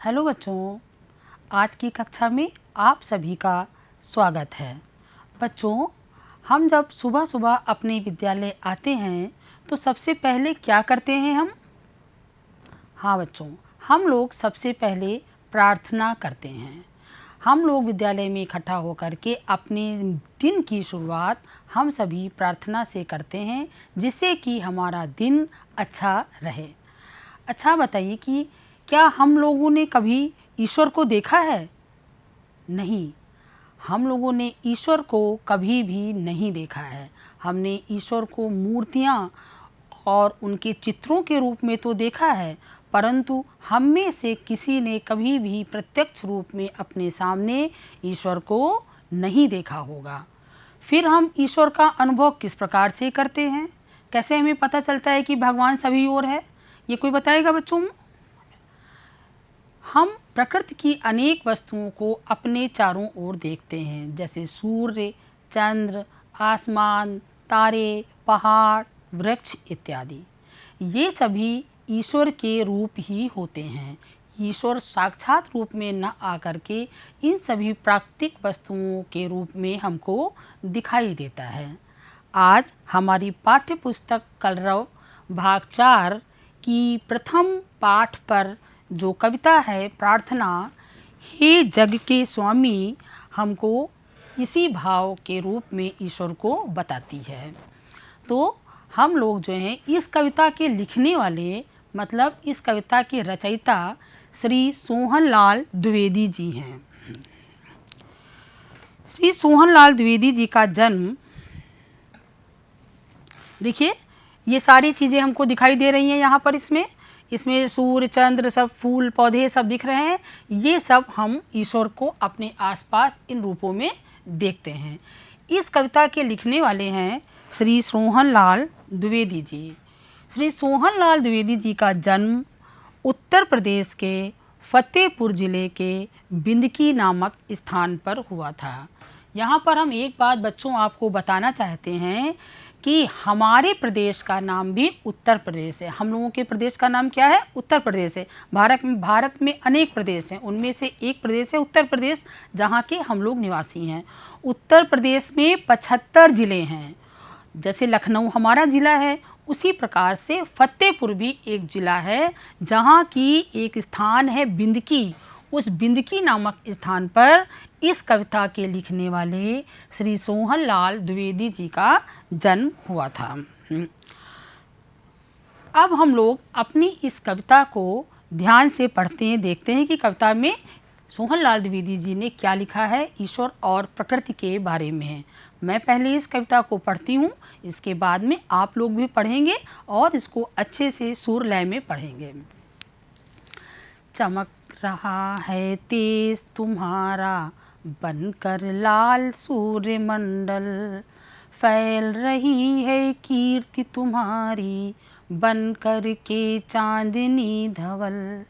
Hello बच्चों, आज की कक्षा में आप सभी का स्वागत है। बच्चों, हम जब सुबह सुबह अपने विद्यालय आते हैं तो सबसे पहले क्या करते हैं हम? हाँ बच्चों, हम लोग सबसे पहले प्रार्थना करते हैं। हम लोग विद्यालय में इकट्ठा होकर के अपने दिन की शुरुआत हम सभी प्रार्थना से करते हैं, जिससे कि हमारा दिन अच्छा रहे। अच्छा बताइए कि क्या हम लोगों ने कभी ईश्वर को देखा है? नहीं, हम लोगों ने ईश्वर को कभी भी नहीं देखा है। हमने ईश्वर को मूर्तियाँ और उनके चित्रों के रूप में तो देखा है, परंतु हम में से किसी ने कभी भी प्रत्यक्ष रूप में अपने सामने ईश्वर को नहीं देखा होगा। फिर हम ईश्वर का अनुभव किस प्रकार से करते हैं? कैसे हमें पता चलता है कि भगवान सभी ओर है? ये कोई बताएगा बच्चों? हम प्रकृति की अनेक वस्तुओं को अपने चारों ओर देखते हैं, जैसे सूर्य, चंद्र, आसमान, तारे, पहाड़, वृक्ष इत्यादि। ये सभी ईश्वर के रूप ही होते हैं। ईश्वर साक्षात रूप में न आकर के इन सभी प्राकृतिक वस्तुओं के रूप में हमको दिखाई देता है। आज हमारी पाठ्य पुस्तक कलरव भाग 4 की प्रथम पाठ पर जो कविता है प्रार्थना, हे जग के स्वामी, हमको इसी भाव के रूप में ईश्वर को बताती है। तो हम लोग जो हैं इस कविता के लिखने वाले, मतलब इस कविता के रचयिता श्री सोहनलाल द्विवेदी जी हैं। श्री सोहनलाल द्विवेदी जी का जन्म, देखिए ये सारी चीज़ें हमको दिखाई दे रही हैं यहाँ पर। इसमें सूर्य, चंद्र, सब फूल पौधे सब दिख रहे हैं। ये सब हम ईश्वर को अपने आसपास इन रूपों में देखते हैं। इस कविता के लिखने वाले हैं श्री सोहनलाल द्विवेदी जी। श्री सोहनलाल द्विवेदी जी का जन्म उत्तर प्रदेश के फतेहपुर जिले के बिंदकी नामक स्थान पर हुआ था। यहाँ पर हम एक बात बच्चों आपको बताना चाहते हैं कि हमारे प्रदेश का नाम भी उत्तर प्रदेश है। हम लोगों के प्रदेश का नाम क्या है? उत्तर प्रदेश है। भारत में अनेक प्रदेश हैं, उनमें से एक प्रदेश है उत्तर प्रदेश, जहाँ के हम लोग निवासी हैं। उत्तर प्रदेश में 75 ज़िले हैं। जैसे लखनऊ हमारा ज़िला है, उसी प्रकार से फतेहपुर भी एक ज़िला है, जहाँ की एक स्थान है बिंदकी। उस बिंदकी नामक स्थान पर इस कविता के लिखने वाले श्री सोहनलाल द्विवेदी जी का जन्म हुआ था। अब हम लोग अपनी इस कविता को ध्यान से पढ़ते हैं, देखते हैं कि कविता में सोहनलाल द्विवेदी जी ने क्या लिखा है ईश्वर और प्रकृति के बारे में है। मैं पहले इस कविता को पढ़ती हूँ, इसके बाद में आप लोग भी पढ़ेंगे और इसको अच्छे से सुर लय में पढ़ेंगे। चमक रहा है तेज तुम्हारा बनकर लाल सूर्य मंडल, फैल रही है कीर्ति तुम्हारी बनकर के चांदनी धवल।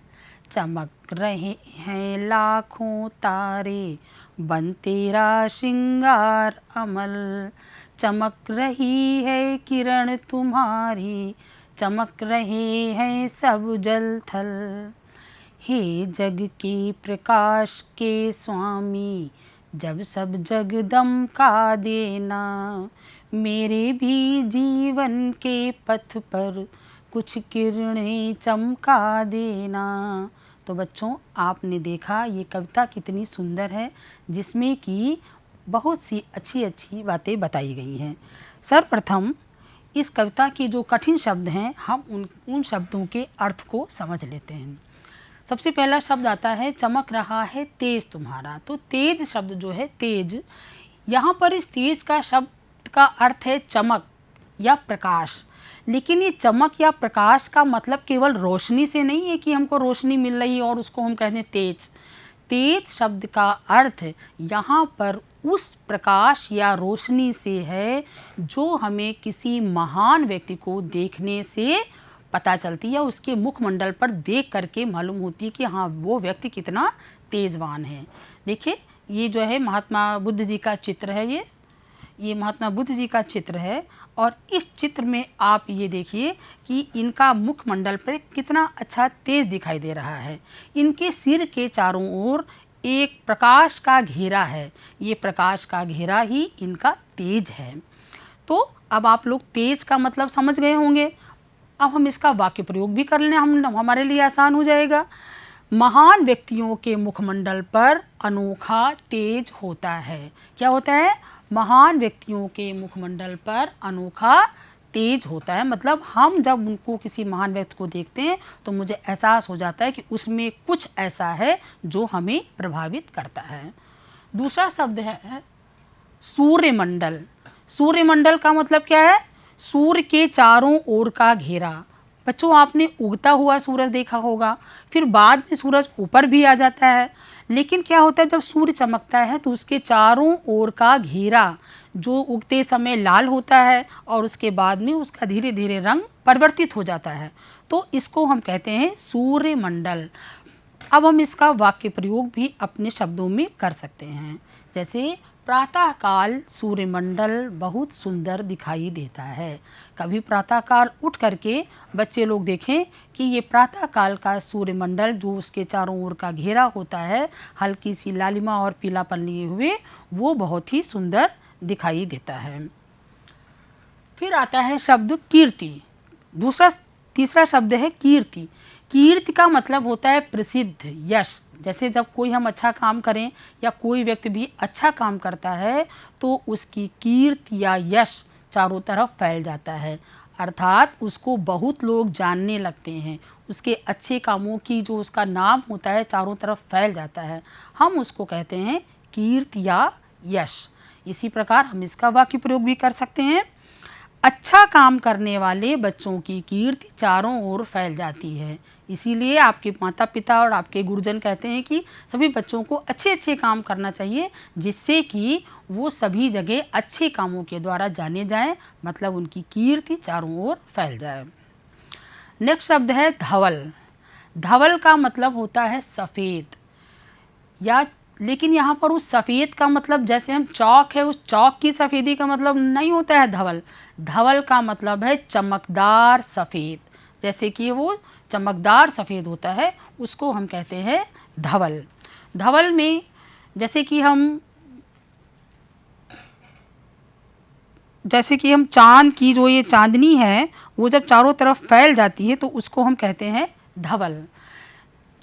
चमक रहे हैं लाखों तारे बन तेरा श्रृंगार अमल, चमक रही है किरण तुम्हारी चमक रहे हैं सब जल थल। हे जग के प्रकाश के स्वामी, जब सब जग दमका देना, मेरे भी जीवन के पथ पर कुछ किरणें चमका देना। तो बच्चों, आपने देखा ये कविता कितनी सुंदर है, जिसमें कि बहुत सी अच्छी अच्छी बातें बताई गई हैं। सर्वप्रथम इस कविता के जो कठिन शब्द हैं, हम उन शब्दों के अर्थ को समझ लेते हैं। सबसे पहला शब्द आता है चमक रहा है तेज तुम्हारा। तो तेज शब्द जो है, तेज, यहाँ पर इस तेज का शब्द का अर्थ है चमक या प्रकाश। लेकिन ये चमक या प्रकाश का मतलब केवल रोशनी से नहीं है कि हमको रोशनी मिल रही है और उसको हम कहते हैं तेज। तेज शब्द का अर्थ यहाँ पर उस प्रकाश या रोशनी से है जो हमें किसी महान व्यक्ति को देखने से पता चलती है, उसके मुखमंडल पर देख करके मालूम होती है कि हाँ वो व्यक्ति कितना तेजवान है। देखिए ये जो है महात्मा बुद्ध जी का चित्र है। ये महात्मा बुद्ध जी का चित्र है और इस चित्र में आप ये देखिए कि इनका मुखमंडल पर कितना अच्छा तेज दिखाई दे रहा है। इनके सिर के चारों ओर एक प्रकाश का घेरा है, ये प्रकाश का घेरा ही इनका तेज है। तो अब आप लोग तेज का मतलब समझ गए होंगे। अब हम इसका वाक्य प्रयोग भी कर लें, हमारे लिए आसान हो जाएगा। महान व्यक्तियों के मुखमंडल पर अनोखा तेज होता है। क्या होता है? महान व्यक्तियों के मुखमंडल पर अनोखा तेज होता है। मतलब हम जब उनको किसी महान व्यक्ति को देखते हैं तो मुझे एहसास हो जाता है कि उसमें कुछ ऐसा है जो हमें प्रभावित करता है। दूसरा शब्द है सूर्यमंडल। सूर्यमंडल का मतलब क्या है? सूर्य के चारों ओर का घेरा। बच्चों, आपने उगता हुआ सूरज देखा होगा, फिर बाद में सूरज ऊपर भी आ जाता है, लेकिन क्या होता है जब सूर्य चमकता है तो उसके चारों ओर का घेरा जो उगते समय लाल होता है और उसके बाद में उसका धीरे धीरे रंग परिवर्तित हो जाता है, तो इसको हम कहते हैं सूर्यमंडल। अब हम इसका वाक्य प्रयोग भी अपने शब्दों में कर सकते हैं। जैसे प्रातःकाल सूर्यमंडल बहुत सुंदर दिखाई देता है। कभी प्रातःकाल उठ करके बच्चे लोग देखें कि ये प्रातःकाल का सूर्यमंडल जो उसके चारों ओर का घेरा होता है, हल्की सी लालिमा और पीलापन लिए हुए, वो बहुत ही सुंदर दिखाई देता है। फिर आता है शब्द कीर्ति। तीसरा शब्द है कीर्ति। कीर्ति का मतलब होता है प्रसिद्ध, यश। जैसे जब कोई हम अच्छा काम करें या कोई व्यक्ति भी अच्छा काम करता है तो उसकी कीर्ति या यश चारों तरफ फैल जाता है, अर्थात उसको बहुत लोग जानने लगते हैं। उसके अच्छे कामों की जो उसका नाम होता है चारों तरफ फैल जाता है, हम उसको कहते हैं कीर्ति या यश। इसी प्रकार हम इसका वाक्य प्रयोग भी कर सकते हैं। अच्छा काम करने वाले बच्चों की कीर्ति चारों ओर फैल जाती है। इसीलिए आपके माता पिता और आपके गुरुजन कहते हैं कि सभी बच्चों को अच्छे अच्छे काम करना चाहिए, जिससे कि वो सभी जगह अच्छे कामों के द्वारा जाने जाएं, मतलब उनकी कीर्ति चारों ओर फैल जाए। नेक्स्ट शब्द है धवल। धवल का मतलब होता है सफ़ेद, या लेकिन यहाँ पर उस सफ़ेद का मतलब जैसे हम चौक है उस चौक की सफ़ेदी का मतलब नहीं होता है धवल। धवल का मतलब है चमकदार सफ़ेद, जैसे कि वो चमकदार सफ़ेद होता है उसको हम कहते हैं धवल। धवल में जैसे कि हम चांद की जो ये चांदनी है वो जब चारों तरफ फैल जाती है तो उसको हम कहते हैं धवल,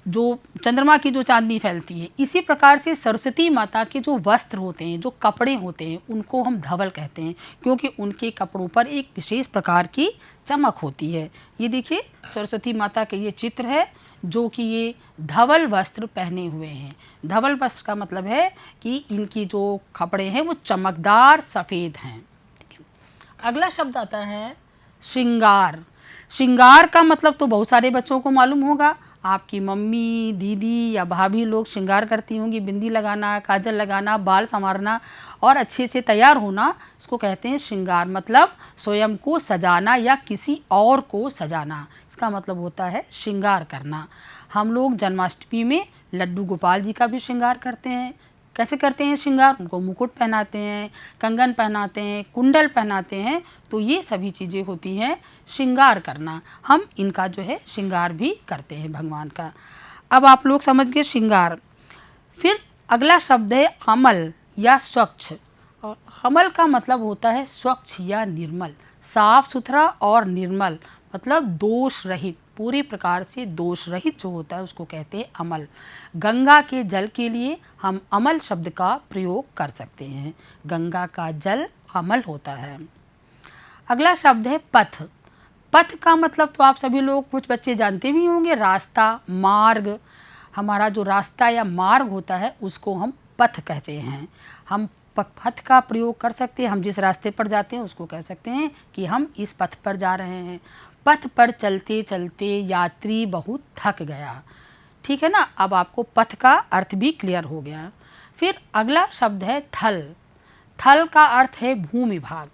जो चंद्रमा की जो चांदनी फैलती है। इसी प्रकार से सरस्वती माता के जो वस्त्र होते हैं, जो कपड़े होते हैं, उनको हम धवल कहते हैं, क्योंकि उनके कपड़ों पर एक विशेष प्रकार की चमक होती है। ये देखिए सरस्वती माता के ये चित्र है जो कि ये धवल वस्त्र पहने हुए हैं। धवल वस्त्र का मतलब है कि इनकी जो कपड़े हैं वो चमकदार सफ़ेद हैं। अगला शब्द आता है श्रृंगार। श्रृंगार का मतलब तो बहुत सारे बच्चों को मालूम होगा। आपकी मम्मी, दीदी या भाभी लोग श्रृंगार करती होंगी। बिंदी लगाना, काजल लगाना, बाल संवारना और अच्छे से तैयार होना, इसको कहते हैं श्रृंगार। मतलब स्वयं को सजाना या किसी और को सजाना, इसका मतलब होता है श्रृंगार करना। हम लोग जन्माष्टमी में लड्डू गोपाल जी का भी श्रृंगार करते हैं। कैसे करते हैं श्रृंगार? उनको मुकुट पहनाते हैं, कंगन पहनाते हैं, कुंडल पहनाते हैं। तो ये सभी चीज़ें होती हैं श्रृंगार करना। हम इनका जो है श्रृंगार भी करते हैं भगवान का। अब आप लोग समझ गए श्रृंगार। फिर अगला शब्द है अमल या स्वच्छ। और अमल का मतलब होता है स्वच्छ या निर्मल, साफ सुथरा और निर्मल, मतलब दोष रहित, पूरी प्रकार से दोष रहित जो होता है उसको कहते हैं अमल। गंगा के जल के लिए हम अमल शब्द का प्रयोग कर सकते हैं। गंगा का जल अमल होता है। अगला शब्द है पथ। पथ का मतलब तो आप सभी लोग, कुछ बच्चे जानते भी होंगे, रास्ता, मार्ग। हमारा जो रास्ता या मार्ग होता है उसको हम पथ कहते हैं। हम पथ का प्रयोग कर सकते हैं। हम जिस रास्ते पर जाते हैं उसको कह सकते हैं कि हम इस पथ पर जा रहे हैं। पथ पर चलते चलते यात्री बहुत थक गया। ठीक है ना? अब आपको पथ का अर्थ भी क्लियर हो गया। फिर अगला शब्द है थल। थल का अर्थ है भूमि भाग।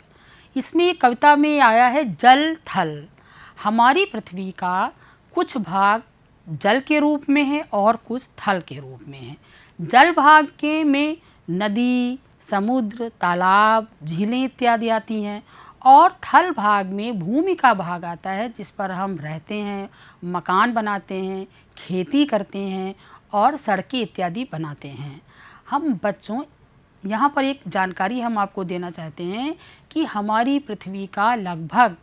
इसमें कविता में आया है जल थल। हमारी पृथ्वी का कुछ भाग जल के रूप में है और कुछ थल के रूप में है। जल भाग के में नदी, समुद्र, तालाब, झीलें इत्यादि आती हैं। और थल भाग में भूमि का भाग आता है जिस पर हम रहते हैं, मकान बनाते हैं, खेती करते हैं और सड़कें इत्यादि बनाते हैं। हम बच्चों यहाँ पर एक जानकारी हम आपको देना चाहते हैं कि हमारी पृथ्वी का लगभग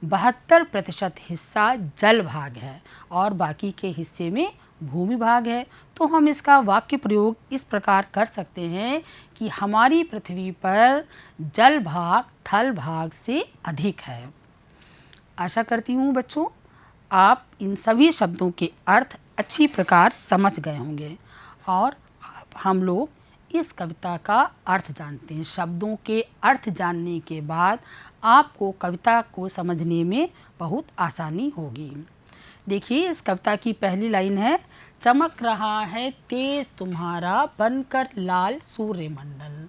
72% हिस्सा जल भाग है और बाकी के हिस्से में भूमि भाग है। तो हम इसका वाक्य प्रयोग इस प्रकार कर सकते हैं कि हमारी पृथ्वी पर जल भाग थल भाग से अधिक है। आशा करती हूँ बच्चों आप इन सभी शब्दों के अर्थ अच्छी प्रकार समझ गए होंगे और हम लोग इस कविता का अर्थ जानते हैं। शब्दों के अर्थ जानने के बाद आपको कविता को समझने में बहुत आसानी होगी। देखिए इस कविता की पहली लाइन है, चमक रहा है तेज तुम्हारा बनकर लाल सूर्यमंडल।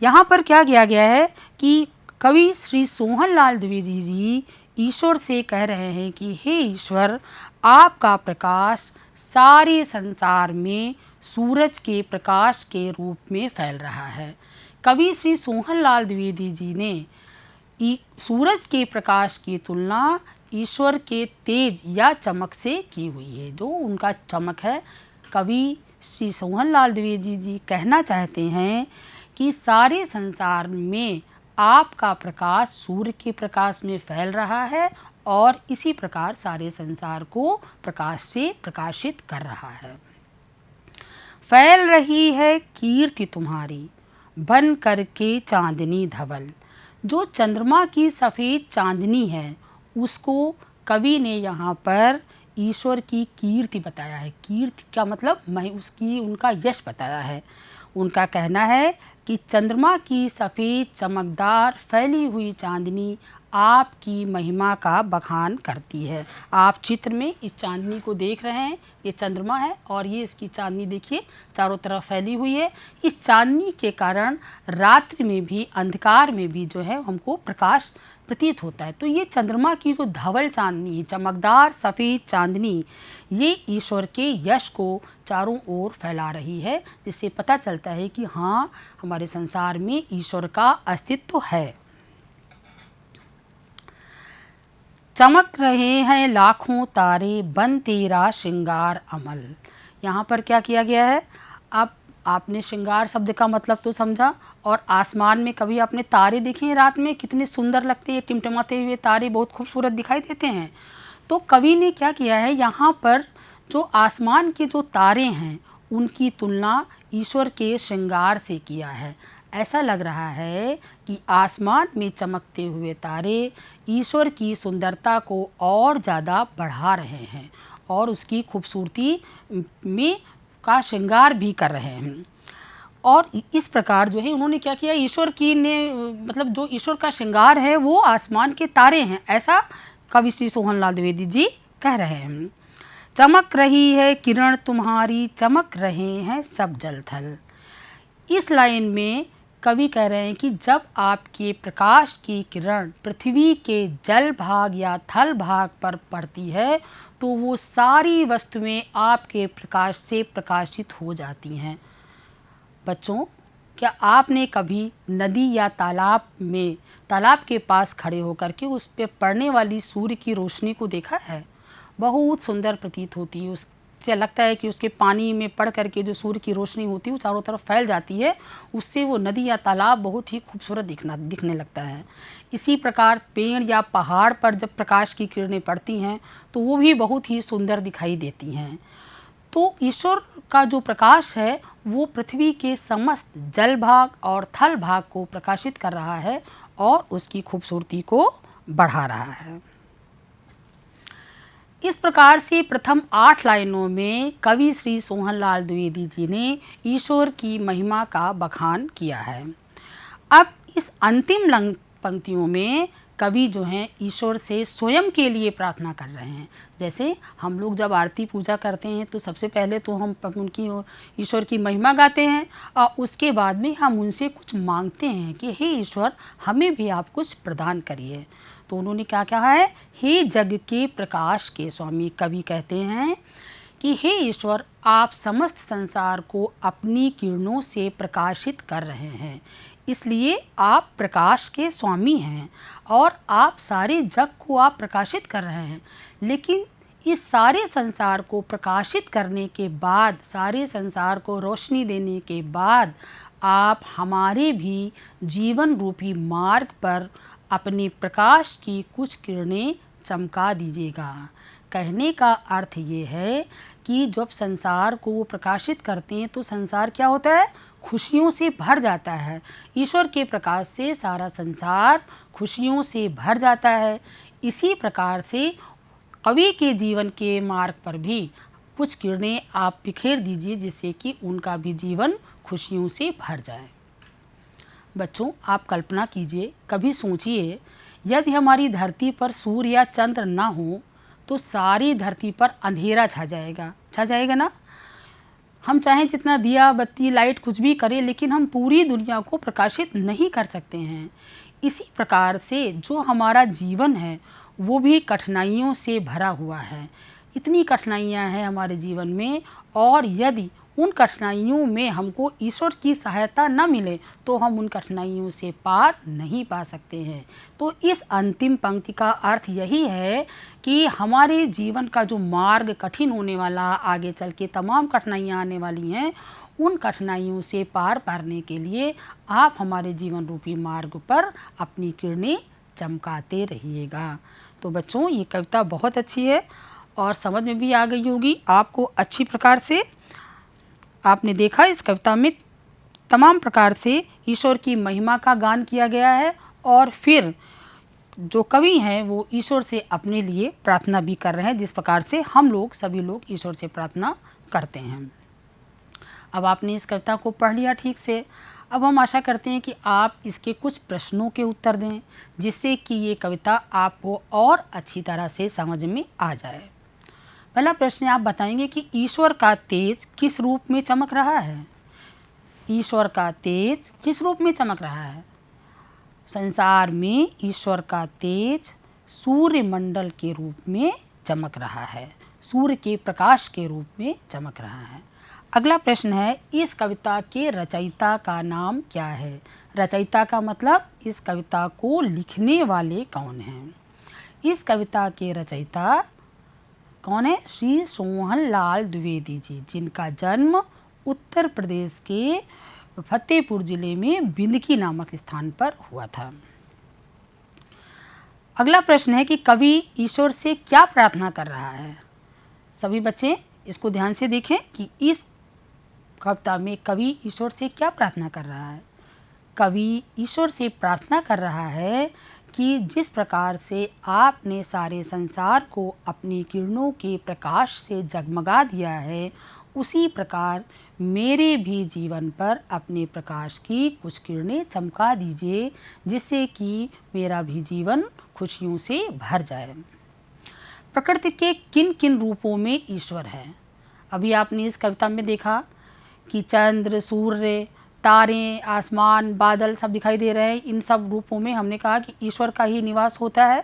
यहाँ पर क्या किया गया है कि कवि श्री सोहनलाल द्विवेदी जी ईश्वर से कह रहे हैं कि हे ईश्वर, आपका प्रकाश सारे संसार में सूरज के प्रकाश के रूप में फैल रहा है। कवि श्री सोहनलाल द्विवेदी जी ने सूरज के प्रकाश की तुलना ईश्वर के तेज या चमक से की हुई है। जो उनका चमक है, कवि श्री सोहनलाल द्विवेदी जी कहना चाहते हैं कि सारे संसार में आपका प्रकाश सूर्य के प्रकाश में फैल रहा है और इसी प्रकार सारे संसार को प्रकाश से प्रकाशित कर रहा है। फैल रही है कीर्ति तुम्हारी बन करके चांदनी धवल। जो चंद्रमा की सफ़ेद चांदनी है उसको कवि ने यहाँ पर ईश्वर की कीर्ति बताया है। कीर्ति का मतलब उनका यश बताया है। उनका कहना है कि चंद्रमा की सफ़ेद चमकदार फैली हुई चांदनी आपकी महिमा का बखान करती है। आप चित्र में इस चांदनी को देख रहे हैं, ये चंद्रमा है और ये इसकी चांदनी देखिए चारों तरफ फैली हुई है। इस चांदनी के कारण रात्रि में भी, अंधकार में भी जो है हमको प्रकाश प्रतीत होता है। तो ये चंद्रमा की जो धवल चांदनी है, चमकदार सफ़ेद चांदनी, ये ईश्वर के यश को चारों ओर फैला रही है, जिससे पता चलता है कि हाँ, हमारे संसार में ईश्वर का अस्तित्व है। चमक रहे हैं लाखों तारे बन तेरा श्रृंगार अमल। यहाँ पर क्या किया गया है, अब आपने श्रृंगार शब्द का मतलब तो समझा। और आसमान में कभी आपने तारे देखे हैं रात में, कितने सुंदर लगते हैं, टिमटिमाते हुए तारे बहुत खूबसूरत दिखाई देते हैं। तो कवि ने क्या किया है, यहाँ पर जो आसमान के जो तारे हैं उनकी तुलना ईश्वर के श्रृंगार से किया है। ऐसा लग रहा है कि आसमान में चमकते हुए तारे ईश्वर की सुंदरता को और ज़्यादा बढ़ा रहे हैं और उसकी खूबसूरती में का श्रृंगार भी कर रहे हैं। और इस प्रकार जो है उन्होंने क्या किया, ईश्वर की ने मतलब जो ईश्वर का श्रृंगार है वो आसमान के तारे हैं, ऐसा कवि श्री सोहनलाल द्विवेदी जी कह रहे हैं। चमक रही है किरण तुम्हारी चमक रहे हैं सब जल थल। इस लाइन में कवि कह रहे हैं कि जब आपके प्रकाश की किरण पृथ्वी के जल भाग या थल भाग पर पड़ती है तो वो सारी वस्तुएं आपके प्रकाश से प्रकाशित हो जाती हैं। बच्चों, क्या आपने कभी नदी या तालाब के पास खड़े होकर के उस पे पड़ने वाली सूर्य की रोशनी को देखा है? बहुत सुंदर प्रतीत होती है। उससे लगता है कि उसके पानी में पड़ करके जो सूर्य की रोशनी होती है वो चारों तरफ फैल जाती है, उससे वो नदी या तालाब बहुत ही खूबसूरत दिखने लगता है। इसी प्रकार पेड़ या पहाड़ पर जब प्रकाश की किरणें पड़ती हैं तो वो भी बहुत ही सुंदर दिखाई देती हैं। तो ईश्वर का जो प्रकाश है वो पृथ्वी के समस्त जल भाग और थल भाग को प्रकाशित कर रहा है और उसकी खूबसूरती को बढ़ा रहा है। इस प्रकार से प्रथम 8 लाइनों में कवि श्री सोहनलाल द्विवेदी जी ने ईश्वर की महिमा का बखान किया है। अब इस अंतिम पंक्तियों में कवि जो हैं ईश्वर से स्वयं के लिए प्रार्थना कर रहे हैं। जैसे हम लोग जब आरती पूजा करते हैं तो सबसे पहले तो हम उनकी ईश्वर की महिमा गाते हैं और उसके बाद में हम उनसे कुछ मांगते हैं कि हे ईश्वर, हमें भी आप कुछ प्रदान करिए। तो उन्होंने क्या कहा है, हे जग के प्रकाश के स्वामी, कवि कहते हैं कि हे ईश्वर, आप समस्त संसार को अपनी किरणों से प्रकाशित कर रहे हैं, इसलिए आप प्रकाश के स्वामी हैं और आप सारे जग को आप प्रकाशित कर रहे हैं। लेकिन इस सारे संसार को प्रकाशित करने के बाद, सारे संसार को रोशनी देने के बाद, आप हमारे भी जीवन रूपी मार्ग पर अपने प्रकाश की कुछ किरणें चमका दीजिएगा। कहने का अर्थ ये है कि जब संसार को वो प्रकाशित करते हैं तो संसार क्या होता है? खुशियों से भर जाता है। ईश्वर के प्रकाश से सारा संसार खुशियों से भर जाता है। इसी प्रकार से कवि के जीवन के मार्ग पर भी कुछ किरणें आप बिखेर दीजिए, जिससे कि उनका भी जीवन खुशियों से भर जाए। बच्चों, आप कल्पना कीजिए, कभी सोचिए, यदि हमारी धरती पर सूर्य या चंद्र ना हो तो सारी धरती पर अंधेरा छा जाएगा ना। हम चाहें जितना दिया बत्ती लाइट कुछ भी करें, लेकिन हम पूरी दुनिया को प्रकाशित नहीं कर सकते हैं। इसी प्रकार से जो हमारा जीवन है वो भी कठिनाइयों से भरा हुआ है। इतनी कठिनाइयां हैं हमारे जीवन में, और यदि उन कठिनाइयों में हमको ईश्वर की सहायता न मिले तो हम उन कठिनाइयों से पार नहीं पा सकते हैं। तो इस अंतिम पंक्ति का अर्थ यही है कि हमारे जीवन का जो मार्ग कठिन होने वाला, आगे चल के तमाम कठिनाइयाँ आने वाली हैं, उन कठिनाइयों से पार पाने के लिए आप हमारे जीवन रूपी मार्ग पर अपनी किरणें चमकाते रहिएगा। तो बच्चों, ये कविता बहुत अच्छी है और समझ में भी आ गई होगी आपको अच्छी प्रकार से। आपने देखा इस कविता में तमाम प्रकार से ईश्वर की महिमा का गान किया गया है, और फिर जो कवि हैं वो ईश्वर से अपने लिए प्रार्थना भी कर रहे हैं, जिस प्रकार से हम लोग सभी लोग ईश्वर से प्रार्थना करते हैं। अब आपने इस कविता को पढ़ लिया ठीक से। अब हम आशा करते हैं कि आप इसके कुछ प्रश्नों के उत्तर दें, जिससे कि ये कविता आपको और अच्छी तरह से समझ में आ जाए। पहला प्रश्न आप बताएंगे कि ईश्वर का तेज किस रूप में चमक रहा है? ईश्वर का तेज किस रूप में चमक रहा है? संसार में ईश्वर का तेज सूर्य मंडल के रूप में चमक रहा है, सूर्य के प्रकाश के रूप में चमक रहा है। अगला प्रश्न है, इस कविता के रचयिता का नाम क्या है? रचयिता का मतलब इस कविता को लिखने वाले कौन हैं? इस कविता के रचयिता कौन है? श्री सोहन लाल द्विवेदी जी, जिनका जन्म उत्तर प्रदेश के फतेहपुर जिले में बिंदकी नामक स्थान पर हुआ था। अगला प्रश्न है कि कवि ईश्वर से क्या प्रार्थना कर रहा है? सभी बच्चे इसको ध्यान से देखें कि इस कविता में कवि ईश्वर से क्या प्रार्थना कर रहा है। कवि ईश्वर से प्रार्थना कर रहा है कि जिस प्रकार से आपने सारे संसार को अपनी किरणों के प्रकाश से जगमगा दिया है, उसी प्रकार मेरे भी जीवन पर अपने प्रकाश की कुछ किरणें चमका दीजिए, जिससे कि मेरा भी जीवन खुशियों से भर जाए। प्रकृति के किन किन रूपों में ईश्वर है? अभी आपने इस कविता में देखा कि चंद्र, सूर्य, तारे, आसमान, बादल सब दिखाई दे रहे हैं। इन सब रूपों में हमने कहा कि ईश्वर का ही निवास होता है।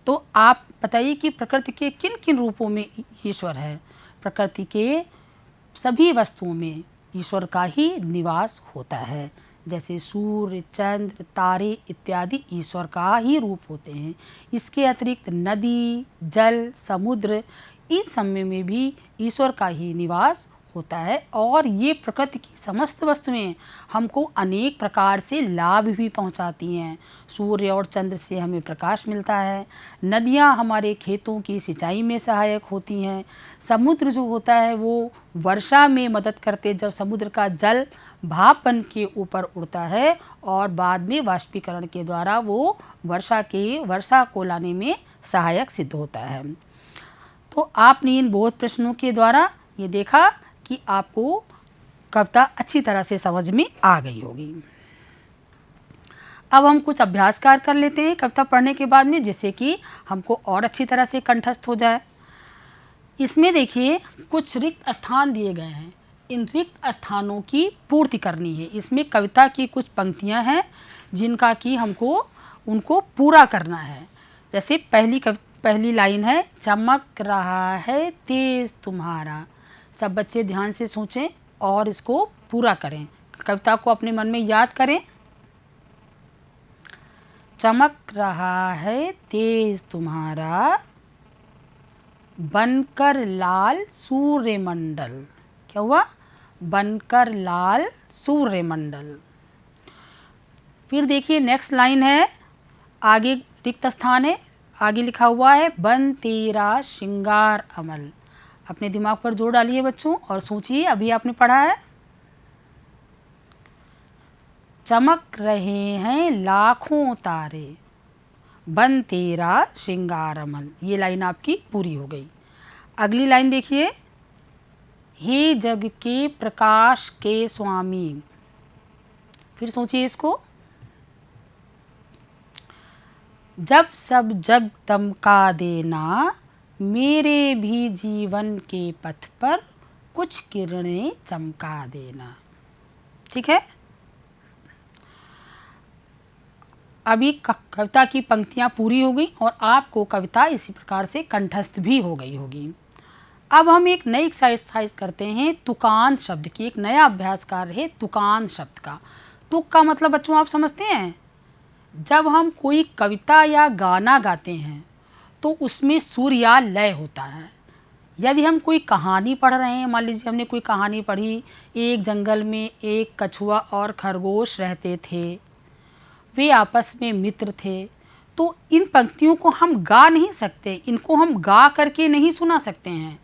तो आप बताइए कि प्रकृति के किन किन रूपों में ईश्वर है? प्रकृति के सभी वस्तुओं में ईश्वर का ही निवास होता है। जैसे सूर्य, चंद्र, तारे इत्यादि ईश्वर का ही रूप होते हैं। इसके अतिरिक्त नदी, जल, समुद्र, इन सब में भी ईश्वर का ही निवास होता है। और ये प्रकृति की समस्त वस्तुएं हमको अनेक प्रकार से लाभ भी पहुंचाती हैं। सूर्य और चंद्र से हमें प्रकाश मिलता है। नदियां हमारे खेतों की सिंचाई में सहायक होती हैं। समुद्र जो होता है वो वर्षा में मदद करते, जब समुद्र का जल भाप बन के ऊपर उड़ता है और बाद में वाष्पीकरण के द्वारा वो वर्षा को लाने में सहायक सिद्ध होता है। तो आपने इन बोध प्रश्नों के द्वारा ये देखा कि आपको कविता अच्छी तरह से समझ में आ गई होगी। अब हम कुछ अभ्यास कार्य कर लेते हैं कविता पढ़ने के बाद में, जिससे कि हमको और अच्छी तरह से कंठस्थ हो जाए। इसमें देखिए कुछ रिक्त स्थान दिए गए हैं, इन रिक्त स्थानों की पूर्ति करनी है। इसमें कविता की कुछ पंक्तियां हैं जिनका कि हमको उनको पूरा करना है। जैसे पहली लाइन है, चमक रहा है तेज तुम्हारा। सब बच्चे ध्यान से सोचें और इसको पूरा करें। कविता को अपने मन में याद करें। चमक रहा है तेज तुम्हारा, बनकर लाल सूर्यमंडल। क्या हुआ? बनकर लाल सूर्यमंडल। फिर देखिए नेक्स्ट लाइन है, आगे रिक्त स्थान है, आगे लिखा हुआ है बन तेरा श्रृंगार अमल। अपने दिमाग पर जोर डालिए बच्चों और सोचिए, अभी आपने पढ़ा है। चमक रहे हैं लाखों तारे, बन तेरा श्रृंगार अमल। ये लाइन आपकी पूरी हो गई। अगली लाइन देखिए, हे जग के प्रकाश के स्वामी। फिर सोचिए इसको, जब सब जग दमका देना, मेरे भी जीवन के पथ पर कुछ किरणें चमका देना। ठीक है, अभी कविता की पंक्तियां पूरी हो गई और आपको कविता इसी प्रकार से कंठस्थ भी हो गई होगी। अब हम एक नई एक्सरसाइज करते हैं तुकान शब्द की। एक नया अभ्यास कार्य है तुकान शब्द का। तुक का मतलब बच्चों आप समझते हैं, जब हम कोई कविता या गाना गाते हैं तो उसमें सुर या लय होता है। यदि हम कोई कहानी पढ़ रहे हैं, मान लीजिए हमने कोई कहानी पढ़ी, एक जंगल में एक कछुआ और खरगोश रहते थे, वे आपस में मित्र थे, तो इन पंक्तियों को हम गा नहीं सकते, इनको हम गा करके नहीं सुना सकते हैं।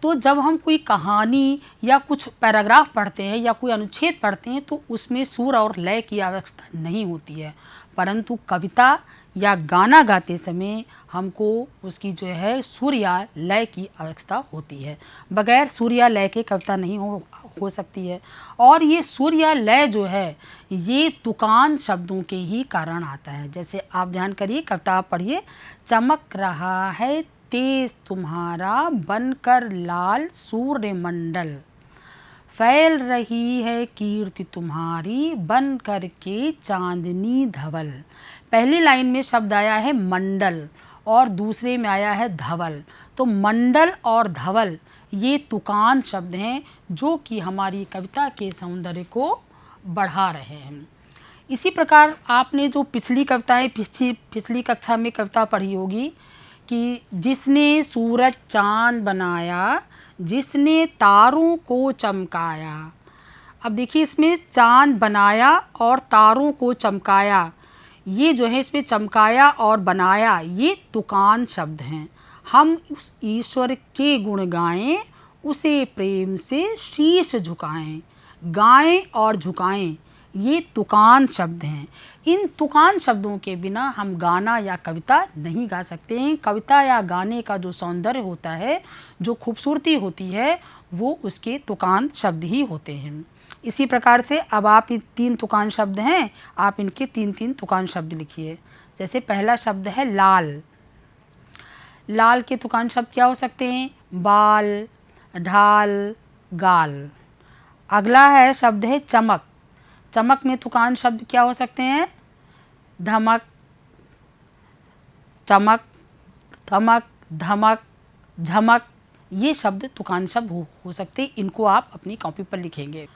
तो जब हम कोई कहानी या कुछ पैराग्राफ पढ़ते हैं या कोई अनुच्छेद पढ़ते हैं तो उसमें सुर और लय की आवश्यकता नहीं होती है, परंतु कविता या गाना गाते समय हमको उसकी जो है सुर या लय की आवश्यकता होती है। बगैर सुर या लय के कविता नहीं हो सकती है। और ये सुर या लय जो है ये तुकान शब्दों के ही कारण आता है। जैसे आप ध्यान करिए, कविता आप पढ़िए, चमक रहा है तेज तुम्हारा, बनकर लाल सूर्यमंडल, फैल रही है कीर्ति तुम्हारी, बन कर के चांदनी धवल। पहली लाइन में शब्द आया है मंडल और दूसरे में आया है धवल। तो मंडल और धवल ये तुकान शब्द हैं जो कि हमारी कविता के सौंदर्य को बढ़ा रहे हैं। इसी प्रकार आपने जो पिछली कविताएं पिछली कक्षा में कविता पढ़ी होगी कि जिसने सूरज चांद बनाया, जिसने तारों को चमकाया। अब देखिए इसमें चांद बनाया और तारों को चमकाया, ये जो है इसमें चमकाया और बनाया ये तुकान शब्द हैं। हम उस ईश्वर के गुण गाएं, उसे प्रेम से शीश झुकाएं। गाएं और झुकाएं ये तुकान शब्द हैं। इन तुकान शब्दों के बिना हम गाना या कविता नहीं गा सकते हैं। कविता या गाने का जो सौंदर्य होता है, जो खूबसूरती होती है, वो उसके तुकान शब्द ही होते हैं। इसी प्रकार से अब आप तीन तुकान शब्द हैं, आप इनके तीन तीन तुकान शब्द लिखिए। जैसे पहला शब्द है लाल। लाल के तुकान शब्द क्या हो सकते हैं? बाल, ढाल, गाल। अगला है शब्द है चमक। चमक में तुकान शब्द क्या हो सकते हैं? धमक, चमक, धमक, धमक, झमक। ये शब्द तुकान शब्द हो सकते हैं। इनको आप अपनी कॉपी पर लिखेंगे।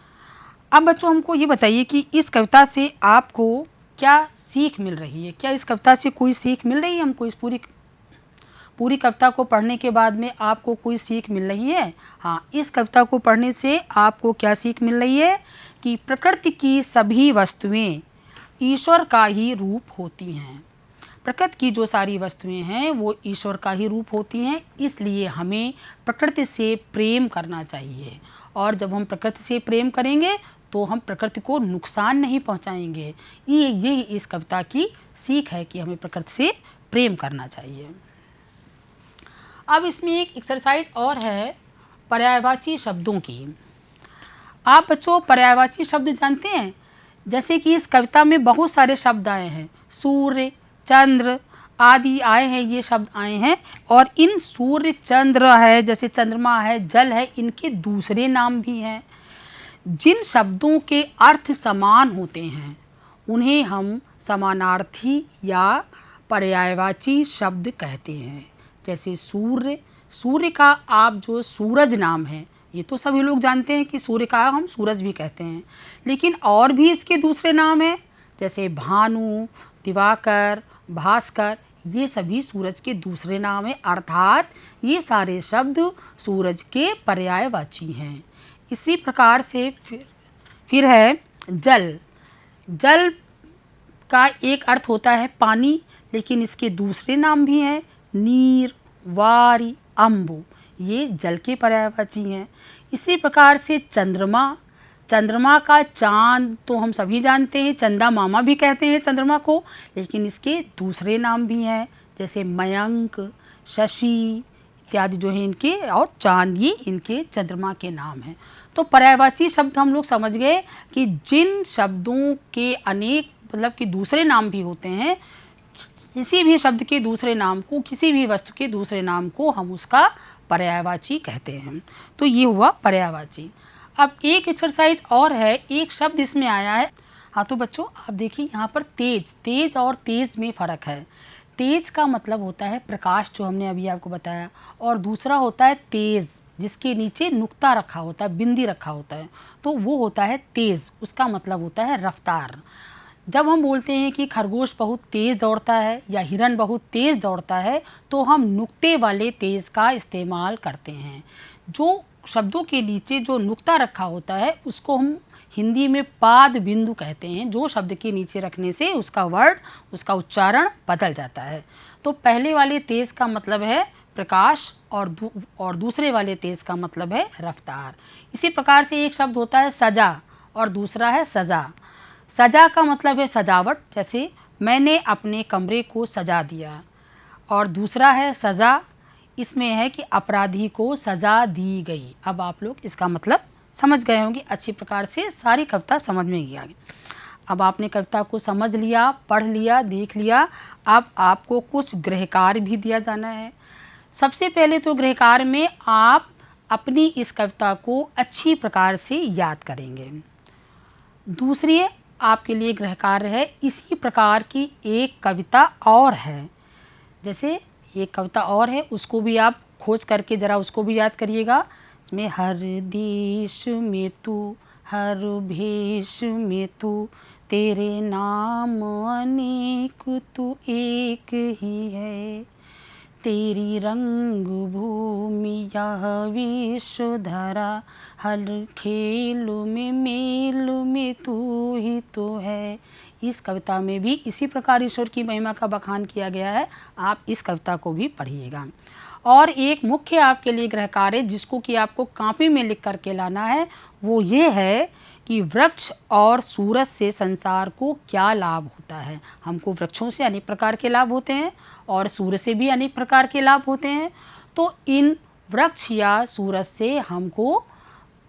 अब बच्चों हमको ये बताइए कि इस कविता से आपको क्या सीख मिल रही है? क्या इस कविता से कोई सीख मिल रही है हमको? इस पूरी कविता को पढ़ने के बाद में आपको कोई सीख मिल रही है? हाँ, इस कविता को पढ़ने से आपको क्या सीख मिल रही है कि प्रकृति की सभी वस्तुएं ईश्वर का ही रूप होती हैं। प्रकृति की जो सारी वस्तुएं हैं वो ईश्वर का ही रूप होती हैं, इसलिए हमें प्रकृति से प्रेम करना चाहिए। और जब हम प्रकृति से प्रेम करेंगे तो हम प्रकृति को नुकसान नहीं पहुंचाएंगे। ये इस कविता की सीख है कि हमें प्रकृति से प्रेम करना चाहिए। अब इसमें एक एक्सरसाइज और है पर्यायवाची शब्दों की। आप बच्चों पर्यायवाची शब्द जानते हैं? जैसे कि इस कविता में बहुत सारे शब्द आए हैं, सूर्य, चंद्र आदि आए हैं, ये शब्द आए हैं। और इन सूर्य, चंद्र है, जैसे चंद्रमा है, जल है, इनके दूसरे नाम भी हैं। जिन शब्दों के अर्थ समान होते हैं उन्हें हम समानार्थी या पर्यायवाची शब्द कहते हैं। जैसे सूर्य, सूर्य का आप जो सूरज नाम है, ये तो सभी लोग जानते हैं कि सूर्य का हम सूरज भी कहते हैं, लेकिन और भी इसके दूसरे नाम हैं, जैसे भानु, दिवाकर, भास्कर, ये सभी सूरज के दूसरे नाम हैं, अर्थात ये सारे शब्द सूरज के पर्यायवाची हैं। इसी प्रकार से फिर है जल। जल का एक अर्थ होता है पानी, लेकिन इसके दूसरे नाम भी हैं, नीर, वारी, अम्बु, ये जल के पर्यायवाची हैं। इसी प्रकार से चंद्रमा। चंद्रमा का चांद तो हम सभी जानते हैं, चंदा मामा भी कहते हैं चंद्रमा को, लेकिन इसके दूसरे नाम भी हैं, जैसे मयंक, शशि इत्यादि जो है इनके, और चांद, ये इनके चंद्रमा के नाम हैं। तो पर्यायवाची शब्द हम लोग समझ गए कि जिन शब्दों के अनेक मतलब कि दूसरे नाम भी होते हैं, किसी भी शब्द के दूसरे नाम को, किसी भी वस्तु के दूसरे नाम को हम उसका पर्यायवाची कहते हैं। तो ये हुआ पर्यायवाची। अब एक एक्सरसाइज और है, एक शब्द इसमें आया है। हाँ तो बच्चों आप देखिए यहाँ पर तेज, तेज और तेज में फ़र्क है। तेज का मतलब होता है प्रकाश, जो हमने अभी आपको बताया, और दूसरा होता है तेज, जिसके नीचे नुक्ता रखा होता है, बिंदी रखा होता है, तो वो होता है तेज, उसका मतलब होता है रफ्तार। जब हम बोलते हैं कि खरगोश बहुत तेज़ दौड़ता है या हिरन बहुत तेज़ दौड़ता है, तो हम नुक्ते वाले तेज़ का इस्तेमाल करते हैं। जो शब्दों के नीचे जो नुक्ता रखा होता है उसको हम हिंदी में पाद बिंदु कहते हैं, जो शब्द के नीचे रखने से उसका वर्ड, उसका उच्चारण बदल जाता है। तो पहले वाले तेज़ का मतलब है प्रकाश, और दूसरे वाले तेज़ का मतलब है रफ्तार। इसी प्रकार से एक शब्द होता है सजा और दूसरा है सजा। सजा का मतलब है सजावट, जैसे मैंने अपने कमरे को सजा दिया, और दूसरा है सज़ा, इसमें है कि अपराधी को सज़ा दी गई। अब आप लोग इसका मतलब समझ गए होंगे, अच्छी प्रकार से सारी कविता समझ में गई। अब आपने कविता को समझ लिया, पढ़ लिया, देख लिया। अब आपको कुछ गृह कार्य भी दिया जाना है। सबसे पहले तो गृह कार्य में आप अपनी इस कविता को अच्छी प्रकार से याद करेंगे। दूसरी आपके लिए गृह कार्य है, इसी प्रकार की एक कविता और है, जैसे एक कविता और है, उसको भी आप खोज करके ज़रा उसको भी याद करिएगा। इसमें हर देश में तू, हर भेष में तू, तेरे नाम अनेक तू एक ही है, तेरी रंग भूमि यह विश्वधरा, हर खेल में मेल में तू ही तो है। इस कविता में भी इसी प्रकार ईश्वर की महिमा का बखान किया गया है। आप इस कविता को भी पढ़िएगा। और एक मुख्य आपके लिए गृह कार्य जिसको कि आपको कॉपी में लिख करके लाना है, वो ये है कि वृक्ष और सूरज से संसार को क्या लाभ होता है। हमको वृक्षों से अनेक प्रकार के लाभ होते हैं और सूरज से भी अनेक प्रकार के लाभ होते हैं। तो इन वृक्ष या सूरज से हमको,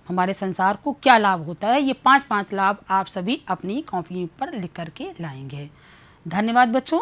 हमारे संसार को क्या लाभ होता है, ये 5-5 लाभ आप सभी अपनी कॉपी पर लिख करके लाएंगे। धन्यवाद बच्चों।